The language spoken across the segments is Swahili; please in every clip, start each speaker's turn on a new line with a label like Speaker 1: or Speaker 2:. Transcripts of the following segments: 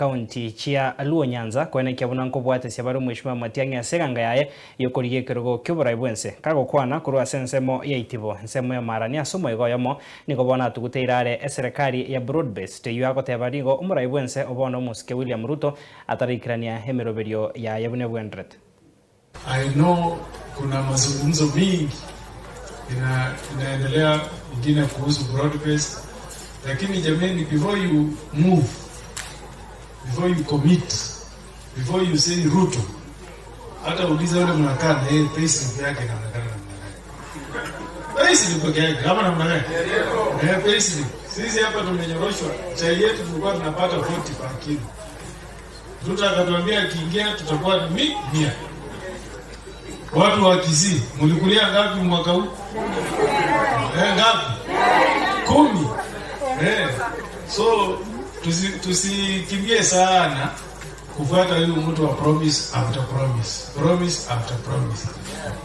Speaker 1: County chia Luo Nyanza kwene kiabuna nkobwate siabaru mwishima Matiang'i aseganga yaye yokoriye kirogo ky'oburaibu-ense kagokwana kurwa ensemo ya itibo ensemo ya marania somo igoyomo nikobona tuguteirare eserikali ya broad-based teyo agoteba rigo omuraibu-ense obona omusike William Ruto atarikirania emiroberio ya yabune bwendret.
Speaker 2: I know kuna mazungumzo mingi inaendelea ingine kuhusu broad-based, lakini jameni, before you move, before you commit, before you say Ruto, hata uliza yule mnakaa na yeye payslip yake inaonekana namna gani? Payslip peke yake kama namna gani? Payslip. Sisi hapa tumenyoroshwa, chai yetu tulikuwa tunapata 40 per kilo. Ruto akatuambia akiingia tutakuwa na 100. Watu wa Kisii, mlikulia ngapi mwaka huu? Ngapi? 10. So tusikimbie sana kufuata huyu mtu wa promise after promise, promise after promise.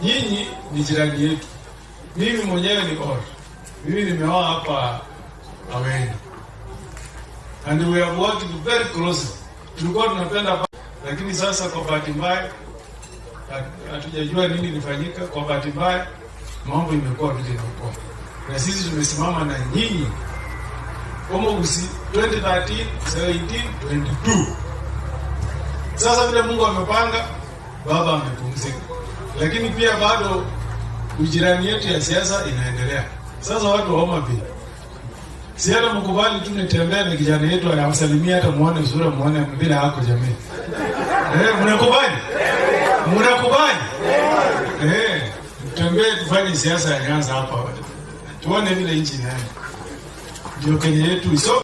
Speaker 2: Nyinyi ni jirani yetu. Mimi mwenyewe ni or. Mimi nimeoa hapa Aweni. And we are working very closely. Tulikuwa tunapenda, lakini sasa kwa bahati mbaya hatujajua nini ilifanyika. Kwa bahati mbaya mambo imekuwa vile imekuwa. Na sisi tumesimama na nyinyi Omogusi 2013, 17, 22. Sasa vile Mungu amepanga, baba amepumzika. Lakini pia bado ujirani yetu ya siasa inaendelea. Sasa watu wa Homabay, si hata mkubali tu nitembea na kijana yetu anawasalimia, hata muone sura muone bila hako jamii. Mnakubali? Mnakubali? Tembee tufanye siasa ya Nyanza hapa. Tuone vile nchi inaenda. Ndio Kenya yetu iso